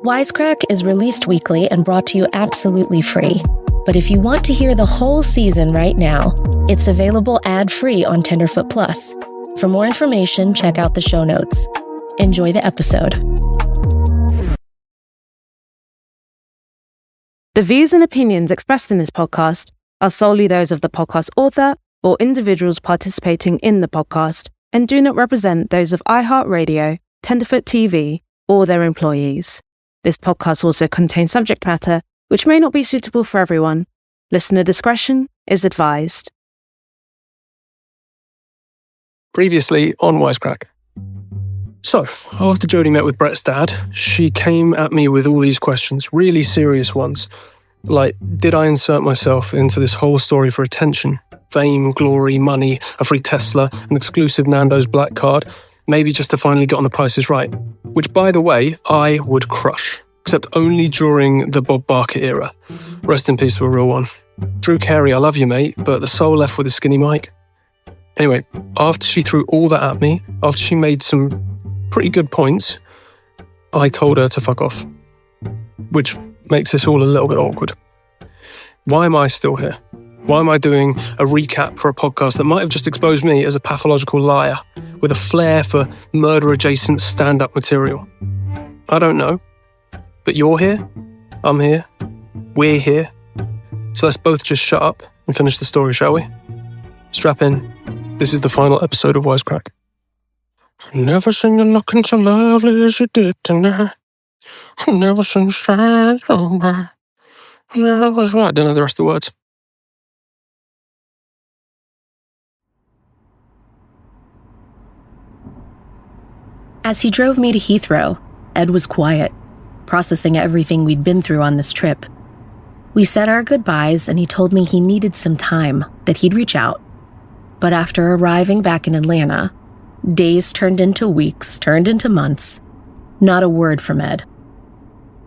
Wisecrack is released weekly and brought to you absolutely free. But if you want to hear the whole season right now, it's available ad-free on Tenderfoot Plus. For more information, check out the show notes. Enjoy the episode. The views and opinions expressed in this podcast are solely those of the podcast author or individuals participating in the podcast and do not represent those of iHeartRadio, Tenderfoot TV, or their employees. This podcast also contains subject matter which may not be suitable for everyone. Listener discretion is advised. Previously on Wisecrack. So, after Jodie met with Brett's dad, she came at me with all these questions, really serious ones. Like, did I insert myself into this whole story for attention? Fame, glory, money, a free Tesla, an exclusive Nando's black card, maybe just to finally get on The Price is Right. Which, by the way, I would crush, except only during the Bob Barker era. Rest in peace to a real one. Drew Carey, I love you, mate, but the soul left with a skinny mic. Anyway, after she threw all that at me, after she made some pretty good points, I told her to fuck off. Which makes this all a little bit awkward. Why am I still here? Why am I doing a recap for a podcast that might have just exposed me as a pathological liar with a flair for murder-adjacent stand-up material? I don't know. But you're here, I'm here, we're here. So let's both just shut up and finish the story, shall we? Strap in. This is the final episode of Wisecrack. Never seen you looking so lovely as you did tonight. Never seen you shine so bright. I don't know the rest of the words. As he drove me to Heathrow, Ed was quiet, processing everything we'd been through on this trip. We said our goodbyes and he told me he needed some time, that he'd reach out. But after arriving back in Atlanta, days turned into weeks, turned into months. Not a word from Ed.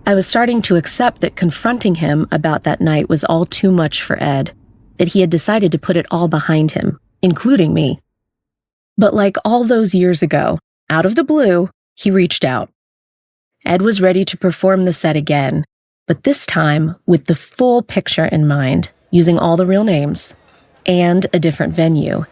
I was starting to accept that confronting him about that night was all too much for Ed, that he had decided to put it all behind him, including me. But like all those years ago, out of the blue, he reached out. Ed was ready to perform the set again, but this time with the full picture in mind, using all the real names, and a different venue.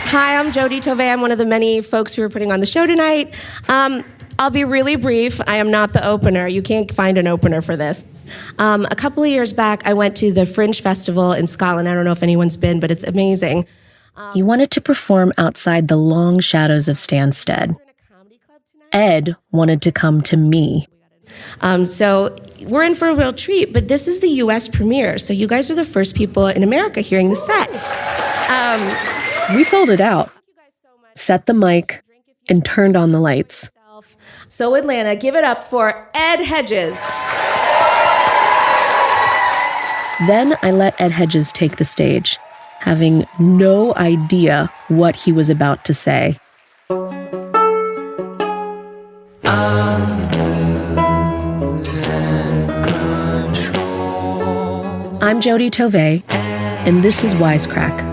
Hi, I'm Jodie Tovey. I'm one of the many folks who are putting on the show tonight. I'll be really brief. I am not the opener. You can't find an opener for this. A couple of years back, I went to the Fringe Festival in Scotland. I don't know if anyone's been, but it's amazing. He wanted to perform outside the long shadows of Stansted. Ed wanted to come to me. So we're in for a real treat, but this is the U.S. premiere, so you guys are the first people in America hearing the set. We sold it out, set the mic, and turned on the lights. So Atlanta, give it up for Edd Hedges. Then I let Edd Hedges take the stage, having no idea what he was about to say. I'm Jodie Tovey, and this is Wisecrack.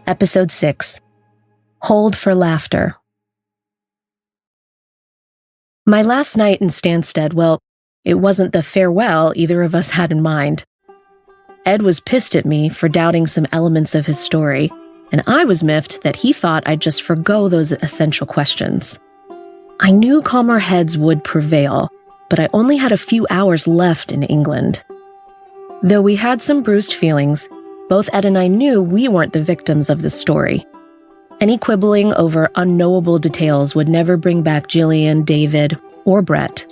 Episode 6. Hold for Laughter. My last night in Stansted, well, it wasn't the farewell either of us had in mind. Ed was pissed at me for doubting some elements of his story, and I was miffed that he thought I'd just forgo those essential questions. I knew calmer heads would prevail, but I only had a few hours left in England. Though we had some bruised feelings, both Ed and I knew we weren't the victims of this story. Any quibbling over unknowable details would never bring back Jillian, David, or Brett.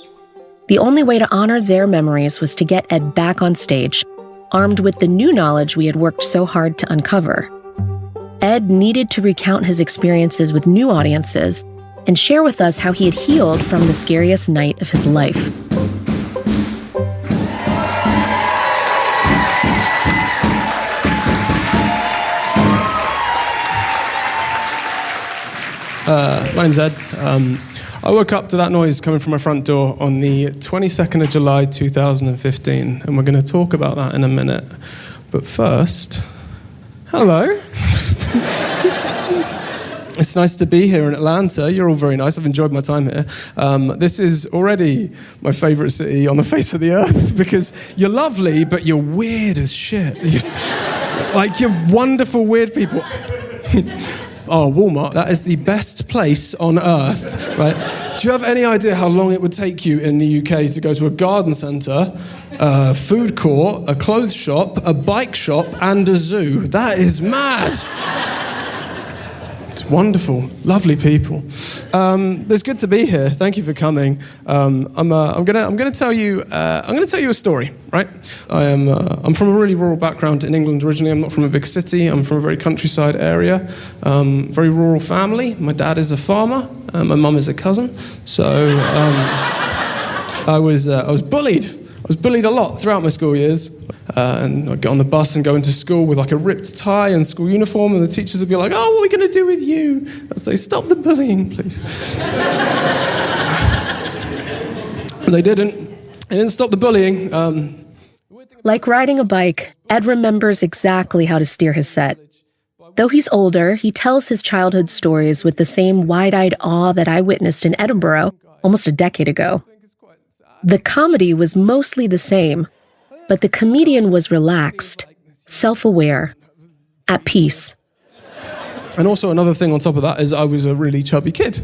The only way to honor their memories was to get Ed back on stage, armed with the new knowledge we had worked so hard to uncover. Ed needed to recount his experiences with new audiences and share with us how he had healed from the scariest night of his life. My name's Ed. I woke up to that noise coming from my front door on the 22nd of July 2015, and we're going to talk about that in a minute. But first, hello. It's nice to be here in Atlanta. You're all very nice. I've enjoyed my time here. This is already my favourite city on the face of the earth because you're lovely, but you're weird as shit. Like, you're wonderful, weird people. Oh, Walmart, that is the best place on earth, right? Do you have any idea how long it would take you in the UK to go to a garden centre, a food court, a clothes shop, a bike shop, and a zoo? That is mad. It's wonderful, lovely people. It's good to be here. Thank you for coming. I'm gonna tell you a story. Right? I'm from a really rural background in England originally. I'm not from a big city. I'm from a very countryside area. Very rural family. My dad is a farmer. My mum is a cousin. So I was bullied. I was bullied a lot throughout my school years. And I'd get on the bus and go into school with like a ripped tie and school uniform, and the teachers would be like, "Oh, what are we going to do with you?" I'd say, "Stop the bullying, please." But they didn't. They didn't stop the bullying. Like riding a bike, Ed remembers exactly how to steer his set. Though he's older, he tells his childhood stories with the same wide-eyed awe that I witnessed in Edinburgh almost a decade ago. The comedy was mostly the same, but the comedian was relaxed, self-aware, at peace. And also another thing on top of that is I was a really chubby kid.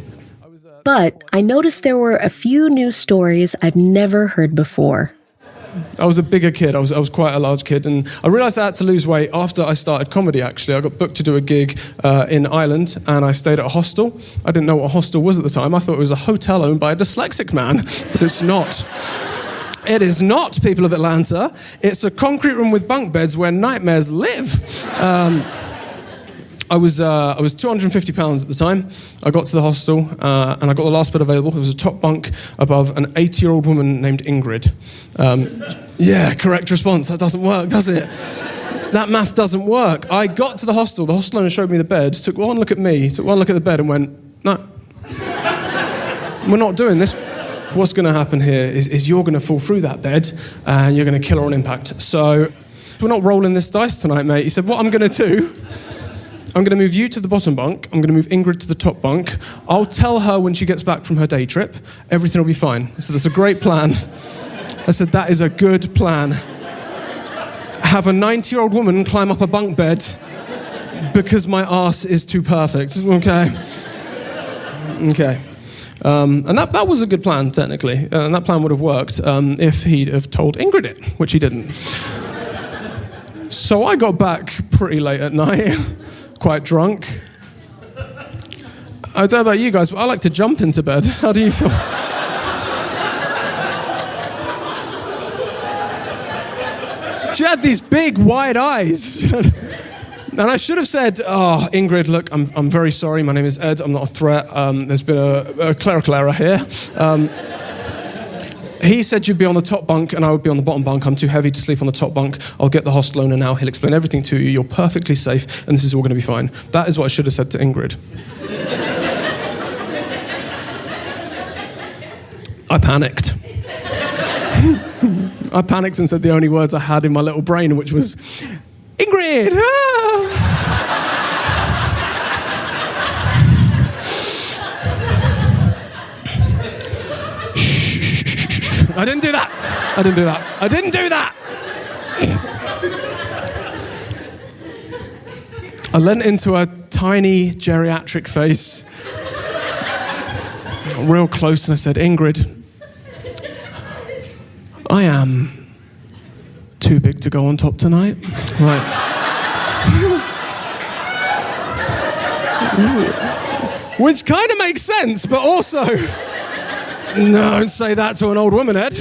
But I noticed there were a few new stories I've never heard before. I was a bigger kid. I was quite a large kid, and I realised I had to lose weight after I started comedy, actually. I got booked to do a gig in Ireland, and I stayed at a hostel. I didn't know what a hostel was at the time. I thought it was a hotel owned by a dyslexic man, but it's not. It is not, people of Atlanta. It's a concrete room with bunk beds where nightmares live. I was 250 pounds at the time. I got to the hostel and I got the last bed available. It was a top bunk above an 80-year-old woman named Ingrid. Yeah, correct response. That doesn't work, does it? That math doesn't work. I got to the hostel owner showed me the bed, took one look at me, took one look at the bed and went, "No, we're not doing this. What's going to happen here is you're going to fall through that bed and you're going to kill her on impact. So we're not rolling this dice tonight, mate." He said, "What I'm going to do, I'm going to move you to the bottom bunk. I'm going to move Ingrid to the top bunk. I'll tell her when she gets back from her day trip. Everything will be fine." I said, "That's a great plan." I said, "That is a good plan. Have a 90-year-old woman climb up a bunk bed because my arse is too perfect." Okay. Okay. And that was a good plan, technically. And that plan would have worked if he'd have told Ingrid it, which he didn't. So I got back pretty late at night. Quite drunk. I don't know about you guys, but I like to jump into bed. How do you feel? She had these big, wide eyes. And I should have said, "Oh, Ingrid, look, I'm very sorry. My name is Ed. I'm not a threat. There's been a clerical error here. He said you'd be on the top bunk and I would be on the bottom bunk. I'm too heavy to sleep on the top bunk. I'll get the hostel owner now. He'll explain everything to you. You're perfectly safe and this is all going to be fine." That is what I should have said to Ingrid. I panicked. I panicked and said the only words I had in my little brain, which was, "Ingrid! Ah!" I didn't do that. I didn't do that. I didn't do that. I leant into a tiny geriatric face, real close, and I said, "Ingrid, I am too big to go on top tonight." Right. Which kind of makes sense, but also, no, don't say that to an old woman, Ed.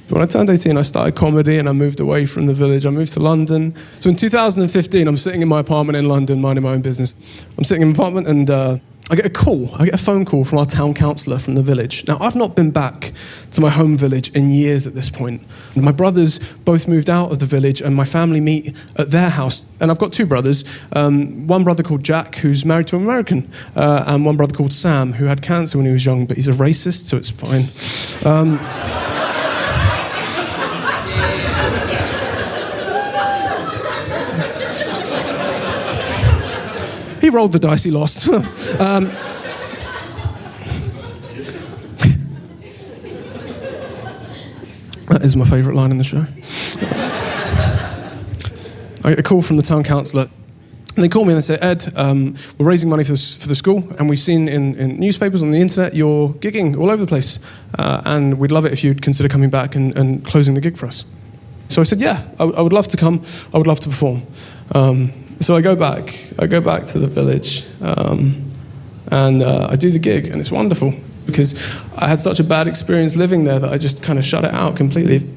When I turned 18, I started comedy and I moved away from the village. I moved to London. So in 2015, I'm sitting in my apartment in London, minding my own business. I'm sitting in my apartment and I get a phone call from our town councillor from the village. Now, I've not been back to my home village in years at this point. My brothers both moved out of the village, and my family meet at their house. And I've got two brothers, one brother called Jack, who's married to an American, and one brother called Sam, who had cancer when he was young, but he's a racist, so it's fine. He rolled the dice, he lost. That is my favourite line in the show. I get a call from the town councillor, and they call me and they say, Ed, we're raising money for the school, and we've seen in newspapers, on the internet, you're gigging all over the place, and we'd love it if you'd consider coming back and closing the gig for us. So I said, yeah, I would love to come, I would love to perform. So I go back to the village, and I do the gig, and it's wonderful, because I had such a bad experience living there that I just kind of shut it out completely.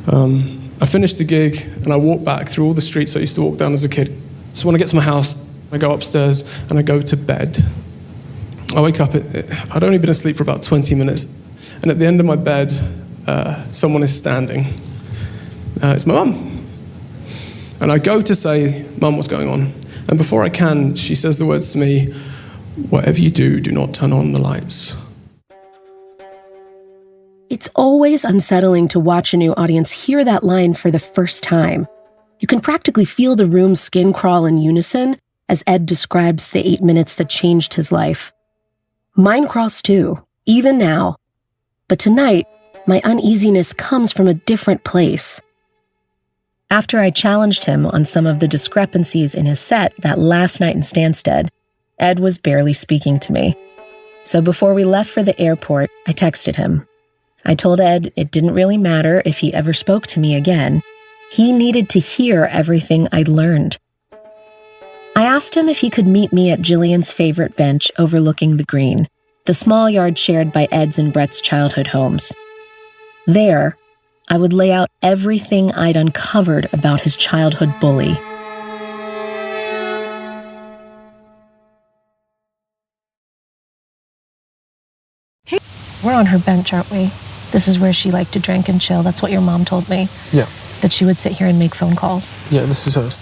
I finished the gig, and I walk back through all the streets I used to walk down as a kid. So when I get to my house, I go upstairs, and I go to bed. I wake up, I'd only been asleep for about 20 minutes, and at the end of my bed, someone is standing. It's my mum. And I go to say, Mum, what's going on? And before I can, she says the words to me, whatever you do, do not turn on the lights. It's always unsettling to watch a new audience hear that line for the first time. You can practically feel the room's skin crawl in unison as Ed describes the 8 minutes that changed his life. Mine crawls too, even now. But tonight, my uneasiness comes from a different place. After I challenged him on some of the discrepancies in his set that last night in Stansted, Ed was barely speaking to me. So before we left for the airport, I texted him. I told Ed it didn't really matter if he ever spoke to me again. He needed to hear everything I'd learned. I asked him if he could meet me at Jillian's favorite bench overlooking the green, the small yard shared by Ed's and Brett's childhood homes. There, I would lay out everything I'd uncovered about his childhood bully. Hey, we're on her bench, aren't we? This is where she liked to drink and chill. That's what your mom told me. Yeah. That she would sit here and make phone calls. Yeah, this is hers.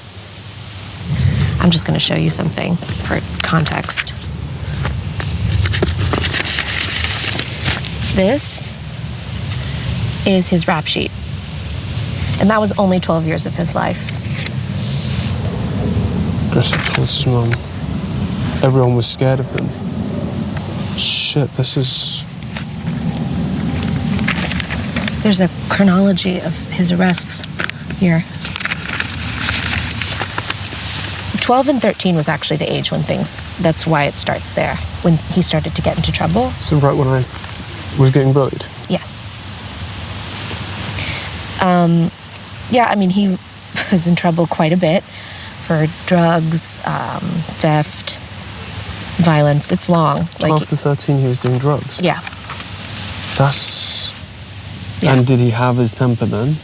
I'm just going to show you something for context. This is his rap sheet. And that was only 12 years of his life. Aggressive towards his mum. Everyone was scared of him. Shit, this is... There's a chronology of his arrests here. 12 and 13 was actually the age when that's why it starts there, when he started to get into trouble. So right when I was getting bullied? Yes. Yeah, I mean, he was in trouble quite a bit for drugs, theft, violence. It's long. 12 to 13, he was doing drugs? Yeah. That's... Yeah. And did he have his temper then?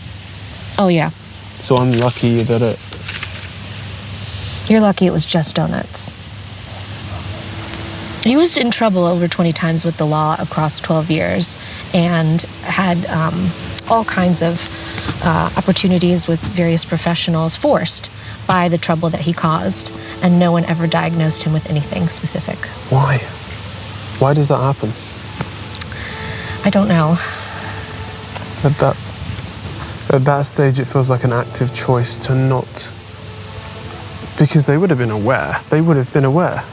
Oh, yeah. So I'm lucky that it... You're lucky it was just donuts. He was in trouble over 20 times with the law across 12 years and had all kinds of opportunities with various professionals forced by the trouble that he caused, and no one ever diagnosed him with anything specific. Why? Why does that happen? I don't know. At that stage, it feels like an active choice to not... Because they would have been aware. They would have been aware.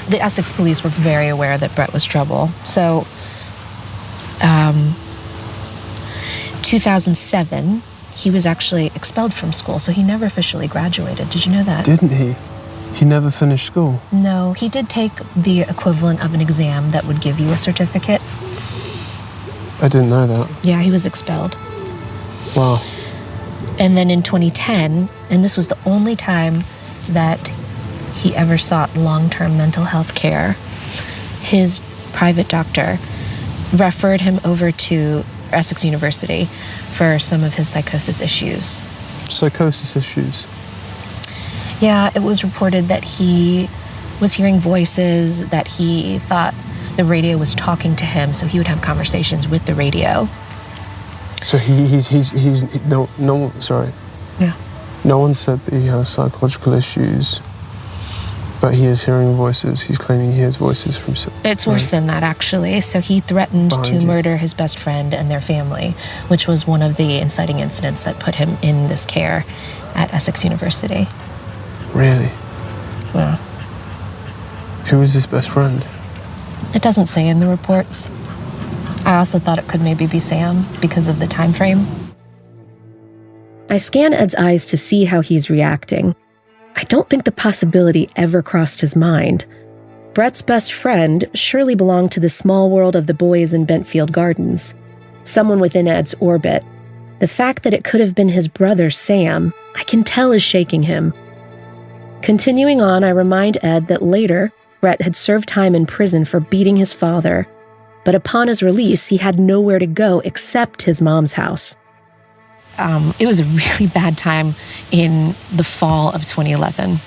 The Essex police were very aware that Brett was trouble. So, 2007, he was actually expelled from school, so he never officially graduated. Did you know that? Didn't he? He never finished school? No, he did take the equivalent of an exam that would give you a certificate. I didn't know that. Yeah, he was expelled. Wow. And then in 2010, and this was the only time that he ever sought long-term mental health care, his private doctor referred him over to Essex University for some of his psychosis issues. Psychosis issues? Yeah, it was reported that he was hearing voices, that he thought the radio was talking to him, so he would have conversations with the radio. So no one said that he has psychological issues, but he is hearing voices. He's claiming he hears voices from... It's worse than that, actually. So he threatened to murder his best friend and their family, which was one of the inciting incidents that put him in this care at Essex University. Really? Yeah. Who is his best friend? It doesn't say in the reports. I also thought it could maybe be Sam because of the time frame. I scan Ed's eyes to see how he's reacting. I don't think the possibility ever crossed his mind. Brett's best friend surely belonged to the small world of the boys in Bentfield Gardens, someone within Ed's orbit. The fact that it could have been his brother, Sam, I can tell is shaking him. Continuing on, I remind Ed that later, Brett had served time in prison for beating his father, but upon his release, he had nowhere to go except his mom's house. It was a really bad time in the fall of 2011.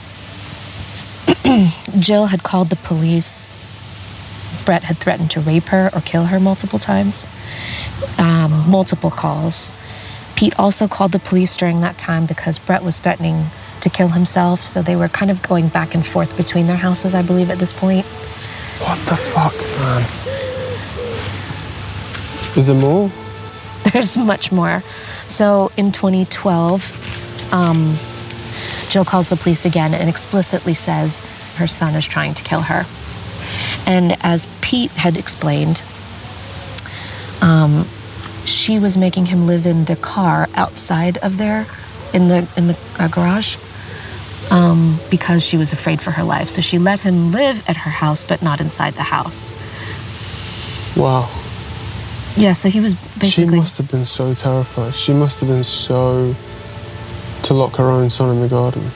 Jill had called the police. Brett had threatened to rape her or kill her multiple times. Multiple calls. Pete also called the police during that time because Brett was threatening to kill himself, so they were kind of going back and forth between their houses, I believe, at this point. What the fuck, man? Is there more? There's much more. So in 2012, Jill calls the police again and explicitly says her son is trying to kill her. And as Pete had explained, she was making him live in the car outside of there, in the garage, because she was afraid for her life. So she let him live at her house, but not inside the house. Wow. Yeah, so he was basically... She must have been so terrified. She must have been so... to lock her own son in the garden.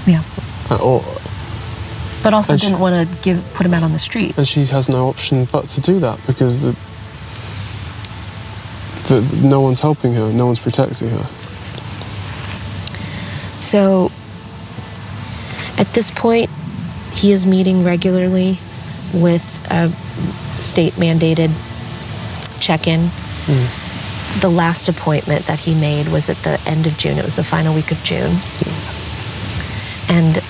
Yeah. But also and didn't want to put him out on the street. And she has no option but to do that because no one's helping her, no one's protecting her. So, at this point, he is meeting regularly with a state-mandated check-in. The last appointment that he made was at the end of June. It was the final week of June. And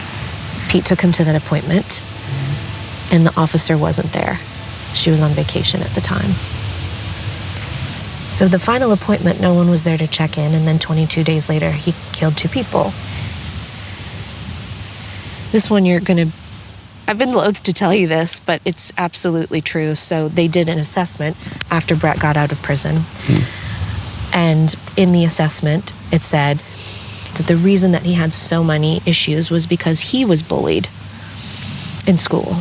Pete took him to that appointment, and the officer wasn't there. She was on vacation at the time. So the final appointment, no one was there to check in, and then 22 days later, he killed 2 people. This one I've been loath to tell you this, but it's absolutely true. So they did an assessment after Brett got out of prison. And in the assessment, it said that the reason that he had so many issues was because he was bullied in school.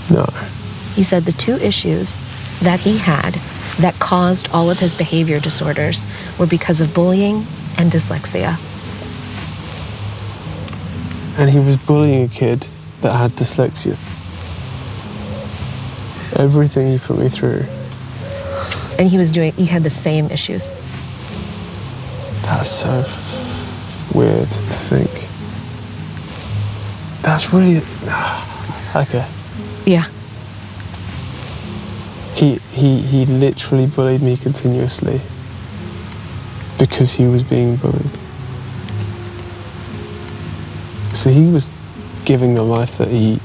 No. He said the 2 issues that he had that caused all of his behavior disorders were because of bullying and dyslexia. And he was bullying a kid that had dyslexia. Everything he put me through. And he had the same issues. That's so weird to think. That's really... okay. Yeah. He literally bullied me continuously because he was being bullied. So he was giving the life that he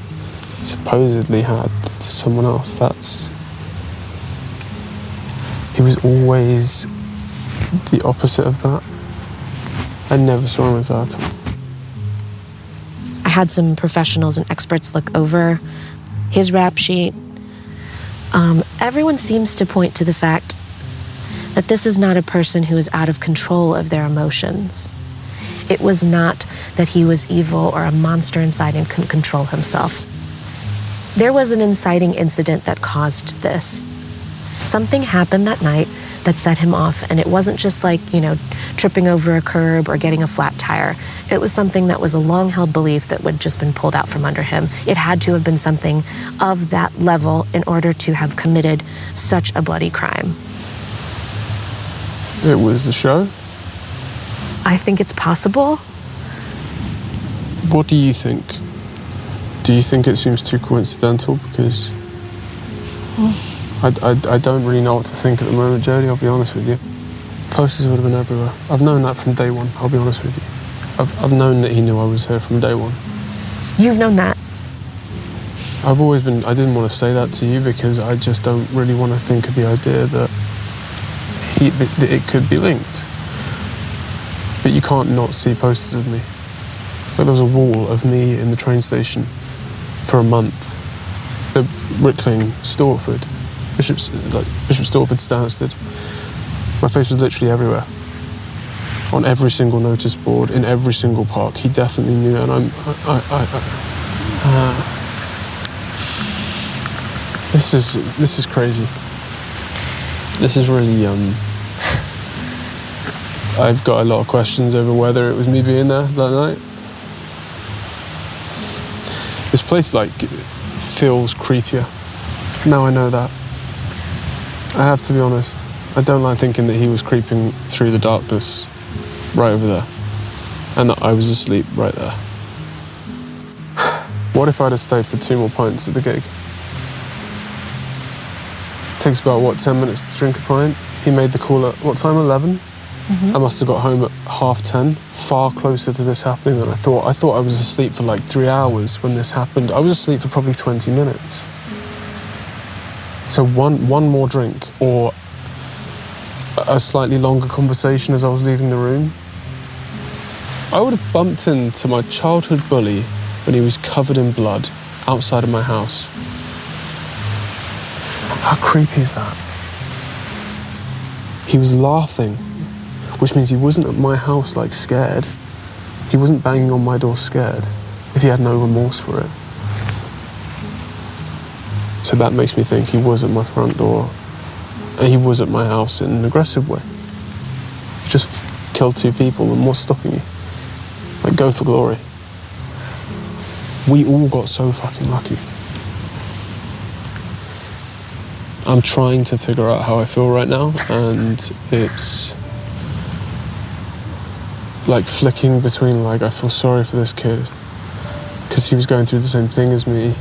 supposedly had to someone else. He was always the opposite of that. I never saw him as that at all. I had some professionals and experts look over his rap sheet. Everyone seems to point to the fact that this is not a person who is out of control of their emotions. It was not that he was evil or a monster inside and couldn't control himself. There was an inciting incident that caused this. Something happened that night that set him off, and it wasn't just like, tripping over a curb or getting a flat tire. It was something that was a long-held belief that would just been pulled out from under him. It had to have been something of that level in order to have committed such a bloody crime. It was the show? I think it's possible. What do you think? Do you think it seems too coincidental? Because I don't really know what to think at the moment, Jodie, I'll be honest with you. Posters would have been everywhere. I've known that from day one, I'll be honest with you. I've known that he knew I was here from day one. You've known that? I didn't want to say that to you because I just don't really want to think of the idea that it could be linked. But you can't not see posters of me. Like there was a wall of me in the train station for a month. The Rickling, Stortford, Bishop Stortford, Stansted. My face was literally everywhere. On every single notice board, in every single park. He definitely knew, and This is crazy. This is really, I've got a lot of questions over whether it was me being there that night. This place, feels creepier. Now I know that. I have to be honest. I don't like thinking that he was creeping through the darkness right over there, and that I was asleep right there. What if I'd have stayed for 2 more pints at the gig? Takes about, 10 minutes to drink a pint? He made the call at, what time, 11? Mm-hmm. I must have got home at 10:30, far closer to this happening than I thought. I thought I was asleep for 3 hours when this happened. I was asleep for probably 20 minutes. So one more drink, or a slightly longer conversation as I was leaving the room. I would have bumped into my childhood bully when he was covered in blood outside of my house. How creepy is that? He was laughing, which means he wasn't at my house scared. He wasn't banging on my door scared if he had no remorse for it. So that makes me think he was at my front door. He was at my house in an aggressive way. Just killed 2 people, and what's stopping you? Go for glory. We all got so fucking lucky. I'm trying to figure out how I feel right now, and it's flicking between I feel sorry for this kid because he was going through the same thing as me,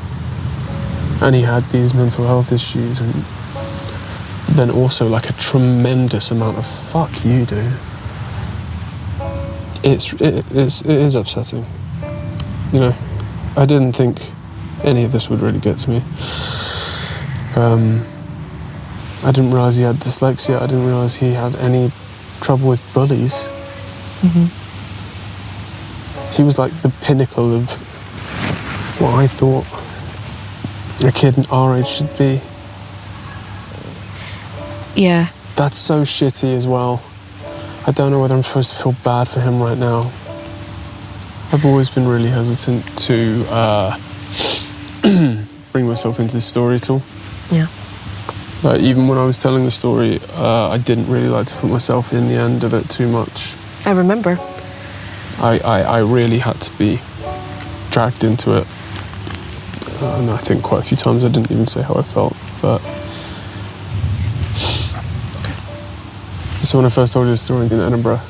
and he had these mental health issues, and then also a tremendous amount of fuck you, dude. It is upsetting. I didn't think any of this would really get to me. I didn't realise he had dyslexia. I didn't realise he had any trouble with bullies. Mm-hmm. He was the pinnacle of what I thought a kid our age should be. Yeah. That's so shitty as well. I don't know whether I'm supposed to feel bad for him right now. I've always been really hesitant to bring myself into this story at all. Yeah. Even when I was telling the story, I didn't really like to put myself in the end of it too much. I remember. I really had to be dragged into it. And I think quite a few times I didn't even say how I felt. But so when I first told you the story in Edinburgh,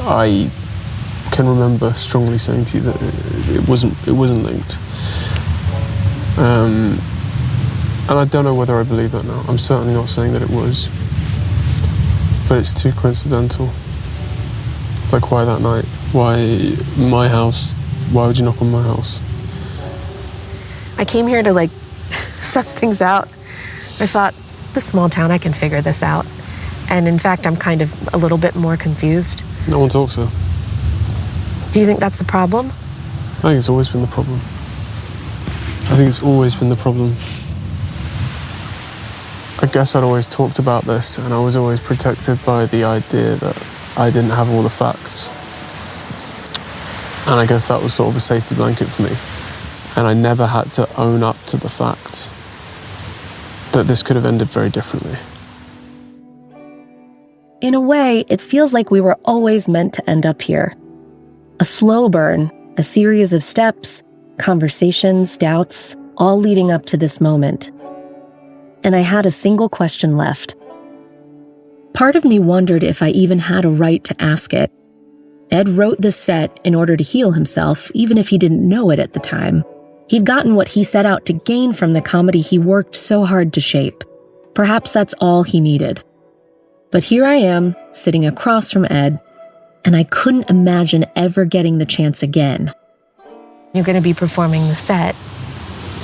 I can remember strongly saying to you that it wasn't linked. And I don't know whether I believe that now. I'm certainly not saying that it was. But it's too coincidental. Why that night? Why my house? Why would you knock on my house? I came here to suss things out. I thought, this small town, I can figure this out. And in fact, I'm kind of a little bit more confused. No one talks so. Do you think that's the problem? I think it's always been the problem. I think it's always been the problem. I guess I'd always talked about this, and I was always protected by the idea that I didn't have all the facts. And I guess that was sort of a safety blanket for me. And I never had to own up to the fact that this could have ended very differently. In a way, it feels like we were always meant to end up here. A slow burn, a series of steps, conversations, doubts, all leading up to this moment. And I had a single question left. Part of me wondered if I even had a right to ask it. Edd wrote this set in order to heal himself, even if he didn't know it at the time. He'd gotten what he set out to gain from the comedy he worked so hard to shape. Perhaps that's all he needed. But here I am, sitting across from Edd, and I couldn't imagine ever getting the chance again. You're going to be performing the set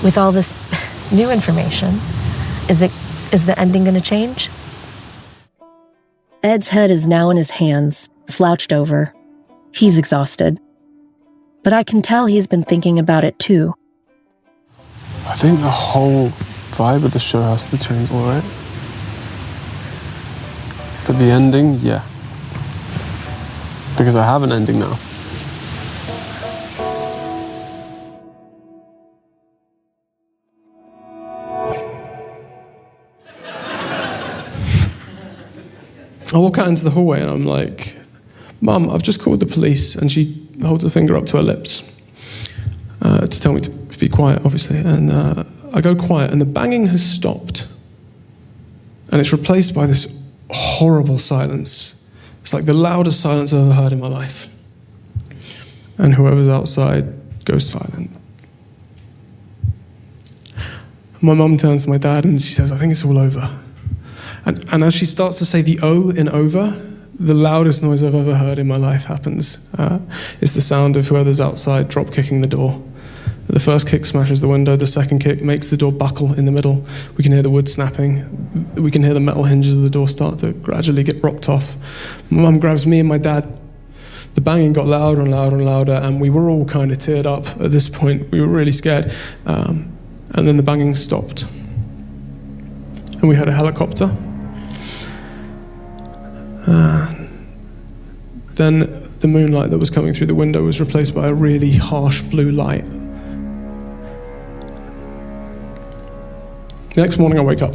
with all this new information. Is the ending going to change? Edd's head is now in his hands, slouched over. He's exhausted. But I can tell he's been thinking about it too. I think the whole vibe of the show has to change, all right? But the ending, yeah. Because I have an ending now. I walk out into the hallway and I'm like, Mum, I've just called the police, and she holds her finger up to her lips to tell me to be quiet, obviously. And I go quiet, and the banging has stopped. And it's replaced by this horrible silence. It's like the loudest silence I've ever heard in my life. And whoever's outside goes silent. My mum turns to my dad and she says, I think it's all over. And as she starts to say the O in over, the loudest noise I've ever heard in my life happens. It's the sound of whoever's outside drop kicking the door. The first kick smashes the window, the second kick makes the door buckle in the middle. We can hear the wood snapping. We can hear the metal hinges of the door start to gradually get rocked off. My mum grabs me and my dad. The banging got louder and louder and louder, and we were all kind of teared up at this point. We were really scared. And then the banging stopped. And we heard a helicopter. Then the moonlight that was coming through the window was replaced by a really harsh blue light. The next morning I wake up.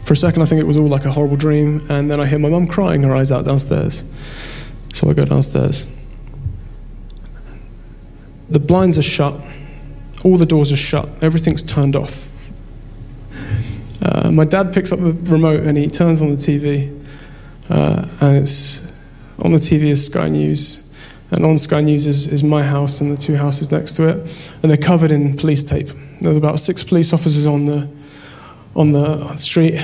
For a second I think it was all like a horrible dream, and then I hear my mum crying her eyes out downstairs. So I go downstairs. The blinds are shut, all the doors are shut, everything's turned off. My dad picks up the remote and he turns on the TV, and it's on the TV is Sky News, and on Sky News is my house and the two houses next to it, and they're covered in police tape. There's about 6 police officers on the street,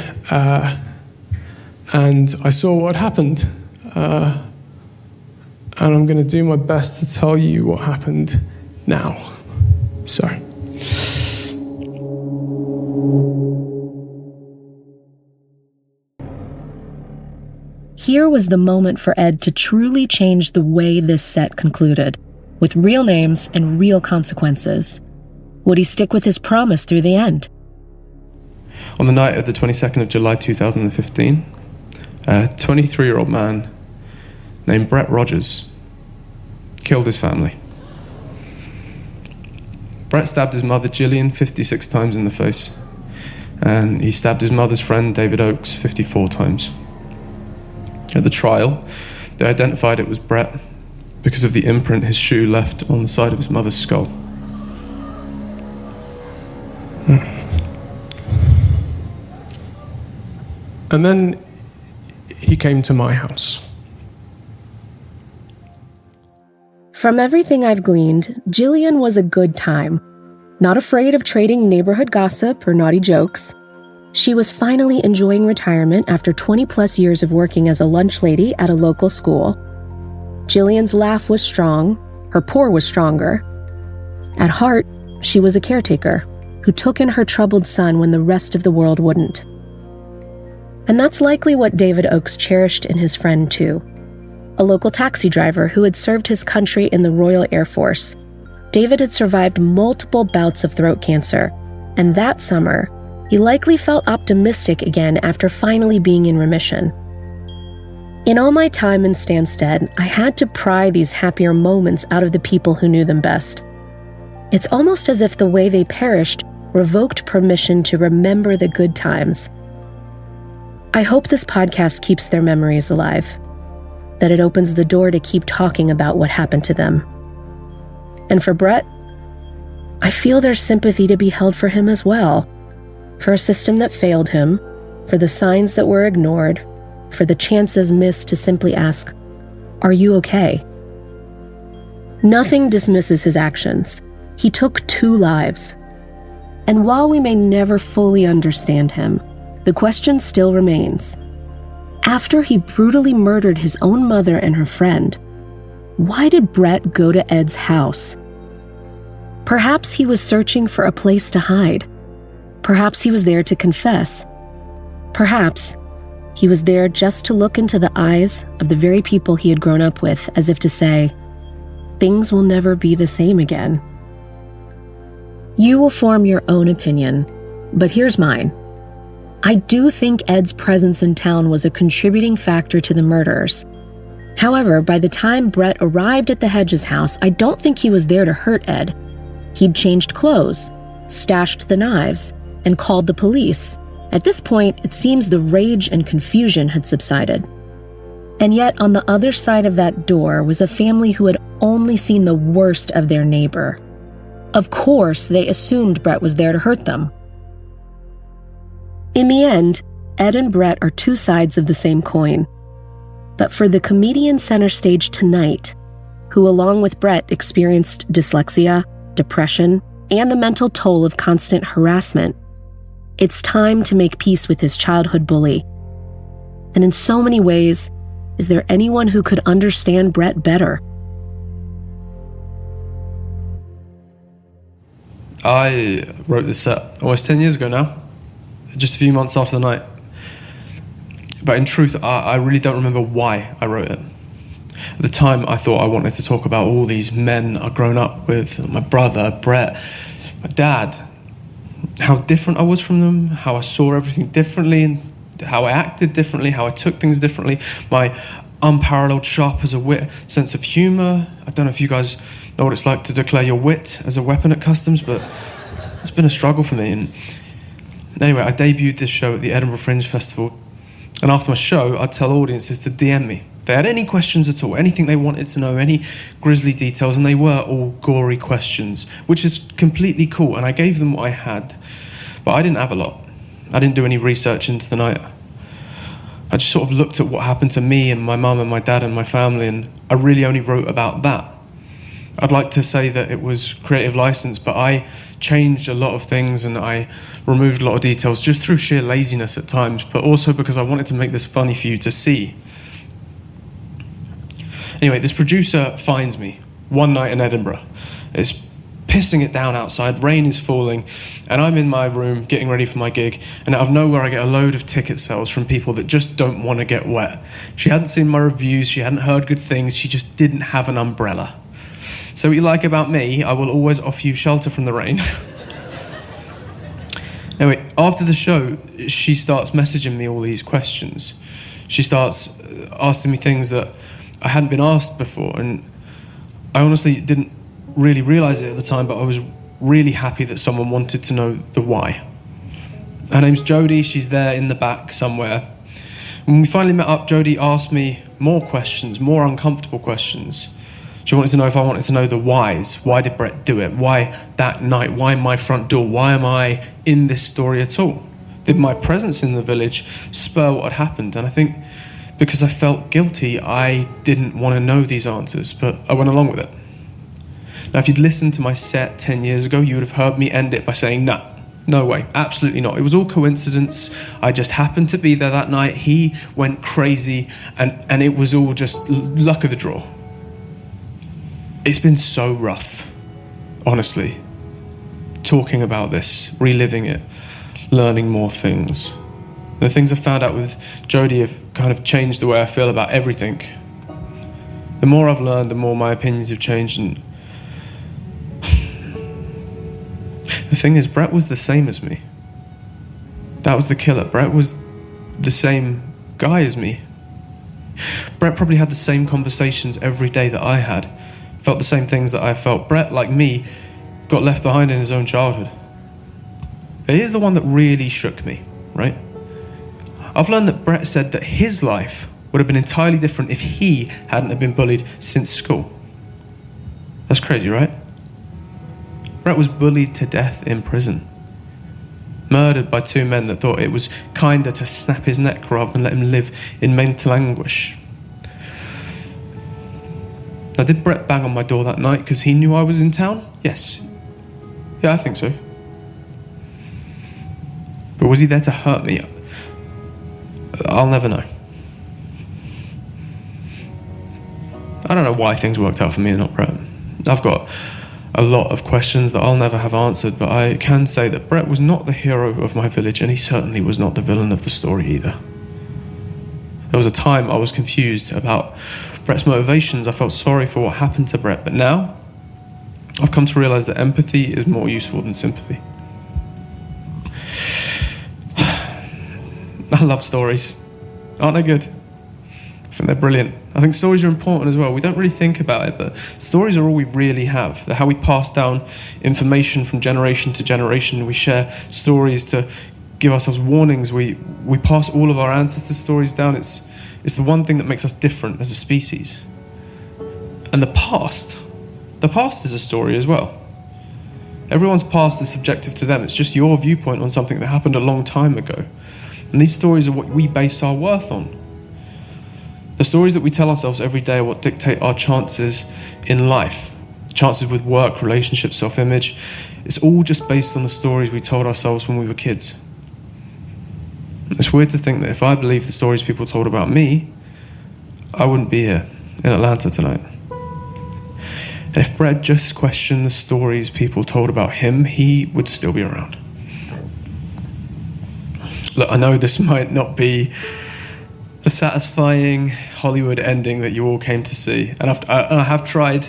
and I saw what had happened, and I'm going to do my best to tell you what happened now. So. Here was the moment for Edd to truly change the way this set concluded, with real names and real consequences. Would he stick with his promise through the end? On the night of the 22nd of July 2015, a 23-year-old man named Brett Rogers killed his family. Brett stabbed his mother, Gillian, 56 times in the face, and he stabbed his mother's friend, David Oakes, 54 times. At the trial, they identified it was Brett because of the imprint his shoe left on the side of his mother's skull. And then he came to my house. From everything I've gleaned, Gillian was a good time. Not afraid of trading neighborhood gossip or naughty jokes. She was finally enjoying retirement after 20-plus years of working as a lunch lady at a local school. Gillian's laugh was strong, her pour was stronger. At heart, she was a caretaker who took in her troubled son when the rest of the world wouldn't. And that's likely what David Oakes cherished in his friend too. A local taxi driver who had served his country in the Royal Air Force. David had survived multiple bouts of throat cancer, and that summer, he likely felt optimistic again after finally being in remission. In all my time in Stansted, I had to pry these happier moments out of the people who knew them best. It's almost as if the way they perished revoked permission to remember the good times. I hope this podcast keeps their memories alive, that it opens the door to keep talking about what happened to them. And for Brett, I feel there's sympathy to be held for him as well. For a system that failed him, for the signs that were ignored, for the chances missed to simply ask, "Are you okay?" Nothing dismisses his actions. He took 2 lives. And while we may never fully understand him, the question still remains. After he brutally murdered his own mother and her friend, why did Brett go to Edd's house? Perhaps he was searching for a place to hide. Perhaps he was there to confess. Perhaps he was there just to look into the eyes of the very people he had grown up with, as if to say, things will never be the same again. You will form your own opinion, but here's mine. I do think Edd's presence in town was a contributing factor to the murders. However, by the time Brett arrived at the Hedges house, I don't think he was there to hurt Edd. He'd changed clothes, stashed the knives, and called the police. At this point, it seems the rage and confusion had subsided. And yet, on the other side of that door was a family who had only seen the worst of their neighbor. Of course, they assumed Brett was there to hurt them. In the end, Edd and Brett are 2 sides of the same coin. But for the comedian center stage tonight, who along with Brett experienced dyslexia, depression, and the mental toll of constant harassment, it's time to make peace with his childhood bully. And in so many ways, is there anyone who could understand Brett better? I wrote this set almost 10 years ago now, just a few months after the night. But in truth, I really don't remember why I wrote it. At the time, I thought I wanted to talk about all these men I'd grown up with, my brother, Brett, my dad, how different I was from them, how I saw everything differently, and how I acted differently, how I took things differently, my unparalleled sharp as a wit sense of humour. I don't know if you guys know what it's like to declare your wit as a weapon at customs, but it's been a struggle for me. And anyway, I debuted this show at the Edinburgh Fringe Festival, and after my show, I'd tell audiences to DM me. If they had any questions at all, anything they wanted to know, any grisly details, and they were all gory questions, which is completely cool, and I gave them what I had, but I didn't have a lot. I didn't do any research into the night. I just sort of looked at what happened to me and my mum and my dad and my family, and I really only wrote about that. I'd like to say that it was creative license, but I changed a lot of things and I removed a lot of details just through sheer laziness at times, but also because I wanted to make this funny for you to see. Anyway, this producer finds me one night in Edinburgh. It's pissing it down outside, rain is falling, and I'm in my room getting ready for my gig, and out of nowhere I get a load of ticket sales from people that just don't want to get wet. She hadn't seen my reviews, she hadn't heard good things, she just didn't have an umbrella. So what you like about me, I will always offer you shelter from the rain. Anyway, after the show, she starts messaging me all these questions. She starts asking me things that I hadn't been asked before, and I honestly didn't really realise it at the time, but I was really happy that someone wanted to know the why. Her name's Jodie, she's there in the back somewhere. When we finally met up, Jodie asked me more questions, more uncomfortable questions. She wanted to know if I wanted to know the whys. Why did Brett do it? Why that night? Why my front door? Why am I in this story at all? Did my presence in the village spur what had happened? And I think because I felt guilty, I didn't want to know these answers, but I went along with it. Now, if you'd listened to my set 10 years ago, you would have heard me end it by saying, nah, no way, absolutely not. It was all coincidence. I just happened to be there that night. He went crazy, and it was all just luck of the draw. It's been so rough, honestly, talking about this, reliving it, learning more things. The things I've found out with Jodie have kind of changed the way I feel about everything. The more I've learned, the more my opinions have changed. And the thing is, Brett was the same as me. That was the killer. Brett was the same guy as me. Brett probably had the same conversations every day that I had, felt the same things that I felt. Brett, like me, got left behind in his own childhood. But here's the one that really shook me, right? I've learned that Brett said that his life would have been entirely different if he hadn't have been bullied since school. That's crazy, right? Brett was bullied to death in prison. murdered by two men that thought it was kinder to snap his neck rather than let him live in mental anguish. Now, did Brett bang on my door that night because he knew I was in town? Yes. Yeah, I think so. But was he there to hurt me? I'll never know. I don't know why things worked out for me and not Brett. I've got a lot of questions that I'll never have answered, but I can say that Brett was not the hero of my village, and he certainly was not the villain of the story either. There was a time I was confused about Brett's motivations. I felt sorry for what happened to Brett, but now I've come to realise that empathy is more useful than sympathy. I love stories. Aren't they good? I think they're brilliant. I think stories are important as well. We don't really think about it, but stories are all we really have. They're how we pass down information from generation to generation. We share stories to give ourselves warnings. We pass all of our ancestors' stories down. It's the one thing that makes us different as a species. And the past is a story as well. Everyone's past is subjective to them. It's just your viewpoint on something that happened a long time ago. And these stories are what we base our worth on. The stories that we tell ourselves every day are what dictate our chances in life. Chances with work, relationships, self-image. It's all just based on the stories we told ourselves when we were kids. It's weird to think that if I believed the stories people told about me, I wouldn't be here in Atlanta tonight. And if Brett just questioned the stories people told about him, he would still be around. Look, I know this might not be the satisfying Hollywood ending that you all came to see. And I have tried.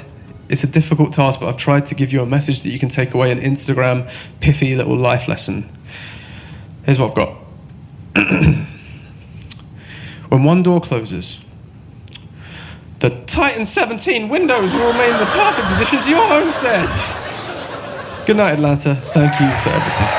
It's a difficult task, but I've tried to give you a message that you can take away, an Instagram pithy little life lesson. Here's what I've got. When one door closes, the Titan 17 windows will remain the perfect addition to your homestead. Good night, Atlanta. Thank you for everything.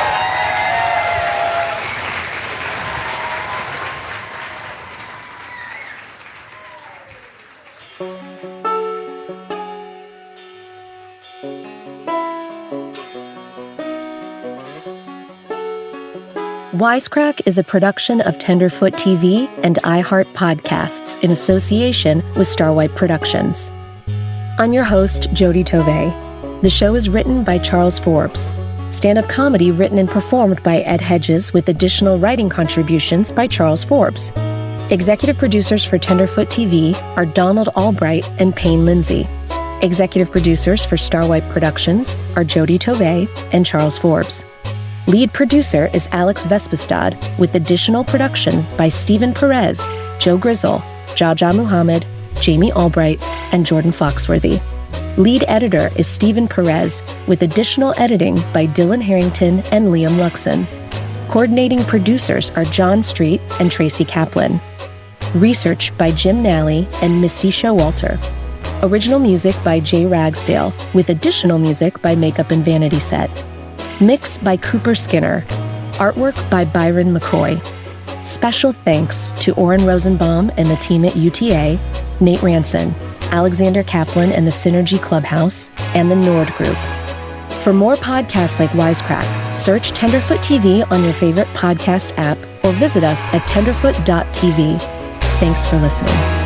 Wisecrack is a production of Tenderfoot TV and iHeart Podcasts in association with Starlight Productions. I'm your host, Jody Tovey. The show is written by Charles Forbes. Stand-up comedy written and performed by Edd Hedges with additional writing contributions by Charles Forbes. Executive producers for Tenderfoot TV are Donald Albright and Payne Lindsay. Executive producers for Starlight Productions are Jody Tovey and Charles Forbes. Lead producer is Alex Vespestad, with additional production by Stephen Perez, Joe Grizzle, Jaja Muhammad, Jamie Albright, and Jordan Foxworthy. Lead editor is Stephen Perez, with additional editing by Dylan Harrington and Liam Luxon. Coordinating producers are John Street and Tracy Kaplan. Research by Jim Nally and Misty Showalter. Original music by Jay Ragsdale, with additional music by Makeup and Vanity Set. Mix by Cooper Skinner. Artwork by Byron McCoy. Special thanks to Oren Rosenbaum and the team at UTA, Nate Ranson, Alexander Kaplan and the Synergy Clubhouse, and the Nord Group. For more podcasts like Wisecrack, search Tenderfoot TV on your favorite podcast app or visit us at tenderfoot.tv. Thanks for listening.